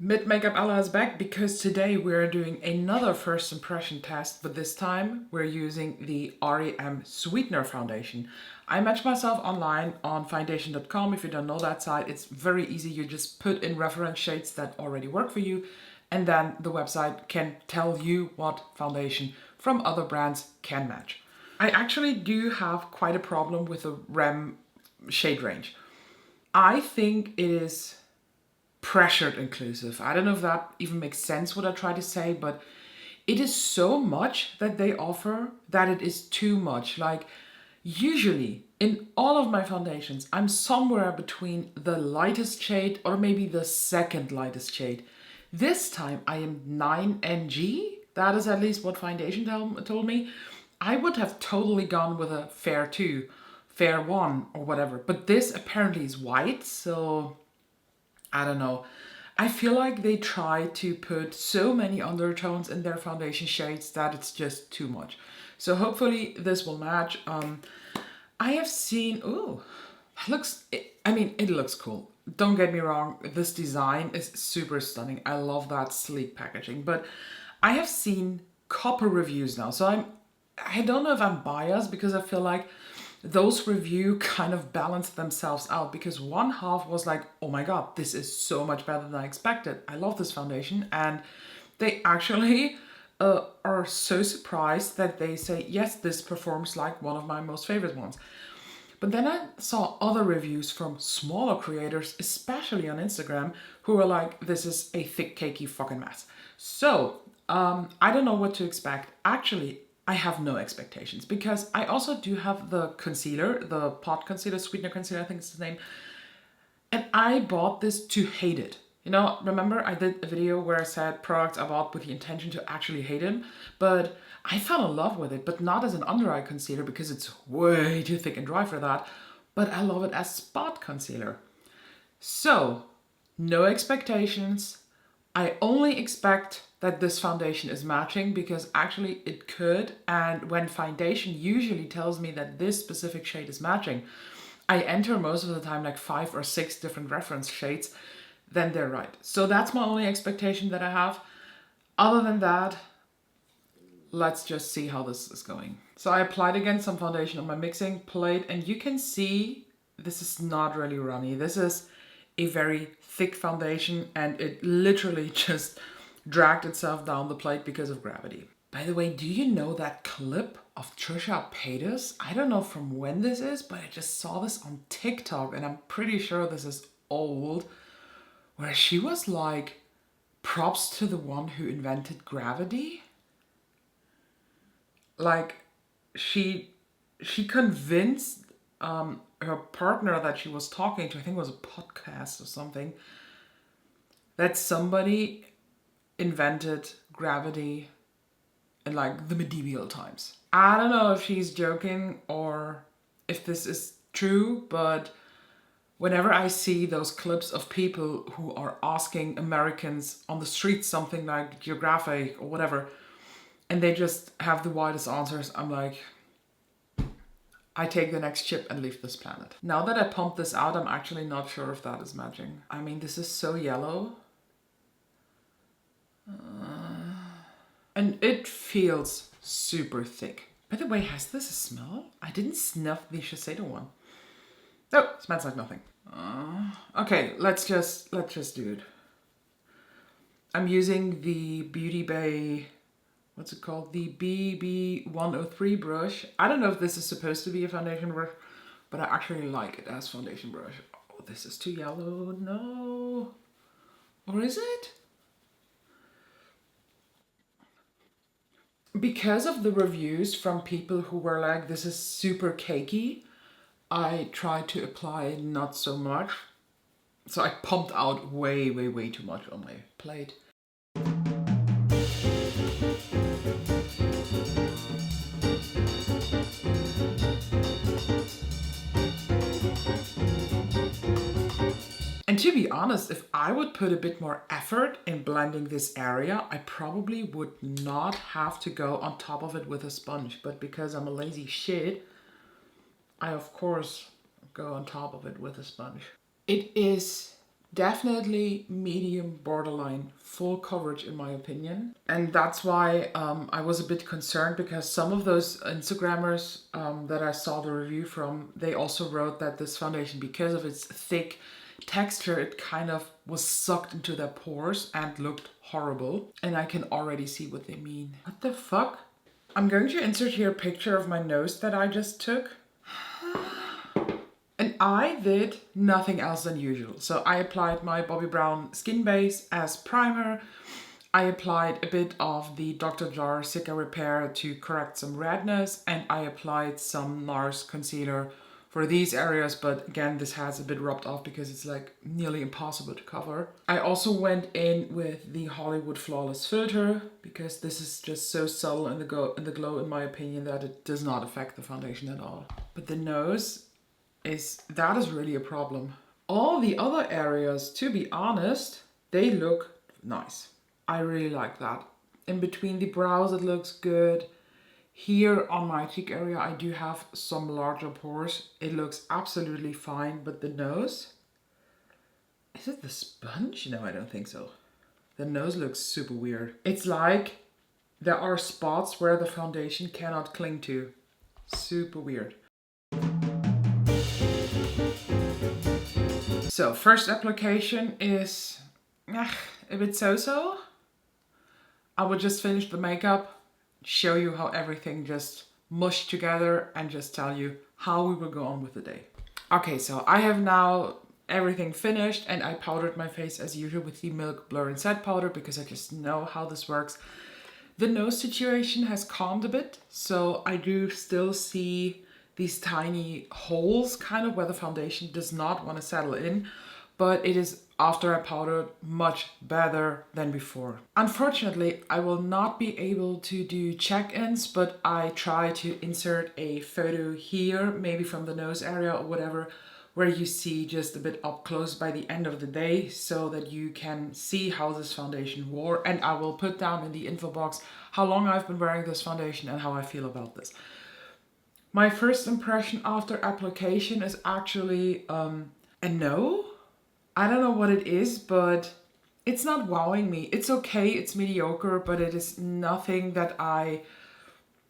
Mid Makeup Ella is back because today we're doing another first impression test, but this time we're using the r.e.m. Sweetener Foundation. I matched myself online on foundation.com. If you don't know that site, it's very easy. You just put in reference shades that already work for you, and then the website can tell you what foundation from other brands can match. I actually do have quite a problem with the r.e.m. shade range. I think it is pressured inclusive. I don't know if that even makes sense what I try to say, but it is so much that they offer that it is too much. Like, usually in all of my foundations, I'm somewhere between the lightest shade or maybe the second lightest shade. This time I am 9NG. That is at least what foundation told me. I would have totally gone with a fair 2, fair 1 or whatever. But this apparently is white, so I don't know. I feel like they try to put so many undertones in their foundation shades that it's just too much. So hopefully this will match. I have seen, ooh, it looks cool. Don't get me wrong, this design is super stunning. I love that sleek packaging, but I have seen copper reviews now. So I don't know if I'm biased because I feel like those reviews kind of balanced themselves out, because one half was like, oh my god, this is so much better than I expected. I love this foundation. And they actually are so surprised that they say, yes, this performs like one of my most favorite ones. But then I saw other reviews from smaller creators, especially on Instagram, who were like, this is a thick, cakey fucking mess. So I don't know what to expect. Actually, I have no expectations because I also do have the concealer, the pot concealer, sweetener concealer, I think it's the name. And I bought this to hate it. You know, remember I did a video where I said products I bought with the intention to actually hate them, but I fell in love with it, but not as an under eye concealer because it's way too thick and dry for that, but I love it as spot concealer. So, no expectations. I only expect that this foundation is matching because actually it could, and when foundation usually tells me that this specific shade is matching, I enter most of the time like 5 or 6 different reference shades, then they're right. So that's my only expectation that I have. Other than that, let's just see how this is going. So I applied again some foundation on my mixing plate, and you can see this is not really runny. This is a very thick foundation and it literally just dragged itself down the plate because of gravity. By the way, do you know that clip of Trisha Paytas? I don't know from when this is, but I just saw this on TikTok and I'm pretty sure this is old, where she was like, props to the one who invented gravity. Like, she convinced her partner that she was talking to, I think it was a podcast or something, that somebody invented gravity in like the medieval times. I don't know if she's joking or if this is true, but whenever I see those clips of people who are asking Americans on the streets something like geography or whatever, and they just have the widest answers, I'm like, I take the next chip and leave this planet. Now that I pumped this out, I'm actually not sure if that is matching. I mean, this is so yellow. And it feels super thick. By the way, has this a smell? I didn't sniff the Shiseido one. No, smells like nothing. Okay, let's just do it. I'm using the Beauty Bay, what's it called? The BB103 brush. I don't know if this is supposed to be a foundation brush, but I actually like it as foundation brush. Oh, this is too yellow. No. Or is it? Because of the reviews from people who were like, this is super cakey, I tried to apply not so much. So I pumped out way, way, way too much on my plate. And to be honest, if I would put a bit more effort in blending this area, I probably would not have to go on top of it with a sponge. But because I'm a lazy shit, I of course go on top of it with a sponge. It is Definitely medium borderline full coverage in my opinion. And that's why I was a bit concerned, because some of those Instagrammers that I saw the review from, they also wrote that this foundation, because of its thick texture, it kind of was sucked into their pores and looked horrible. And I can already see what they mean. What the fuck? I'm going to insert here a picture of my nose that I just took. And I did nothing else than usual. So I applied my Bobbi Brown Skin Base as primer. I applied a bit of the Dr. Jar Cica Repair to correct some redness. And I applied some NARS concealer for these areas. But again, this has a bit rubbed off because it's like nearly impossible to cover. I also went in with the Hollywood Flawless Filter, because this is just so subtle in the glow in my opinion that it does not affect the foundation at all. But the nose, that is really a problem. All the other areas, to be honest, they look nice. I really like that. In between the brows it looks good. Here on my cheek area I do have some larger pores. It looks absolutely fine, but the nose? Is it the sponge? No, I don't think so. The nose looks super weird. It's like there are spots where the foundation cannot cling to. Super weird. So first application is a bit so-so. I will just finish the makeup, show you how everything just mushed together, and just tell you how we will go on with the day. Okay, so I have now everything finished, and I powdered my face as usual with the Milk Blur and Set powder, because I just know how this works. The nose situation has calmed a bit, so I do still see these tiny holes kind of where the foundation does not want to settle in, but it is, after I powdered, much better than before. Unfortunately, I will not be able to do check-ins, but I try to insert a photo here, maybe from the nose area or whatever, where you see just a bit up close by the end of the day, so that you can see how this foundation wore. And I will put down in the info box how long I've been wearing this foundation and how I feel about this. My first impression after application is actually a no. I don't know what it is, but it's not wowing me. It's okay, it's mediocre, but it is nothing that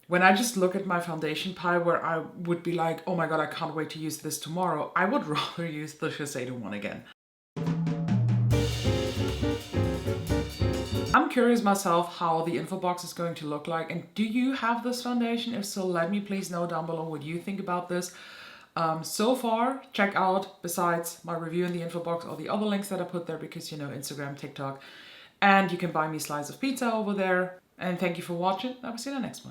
when I just look at my foundation pile where I would be like, oh my god, I can't wait to use this tomorrow, I would rather use the Shiseido one again. I'm curious myself how the info box is going to look like, and do you have this foundation? If so, let me please know down below what you think about this. So far, check out, besides my review in the info box, all the other links that I put there, because, you know, Instagram, TikTok, and you can buy me a slice of pizza over there. And thank you for watching. I will see you in the next one.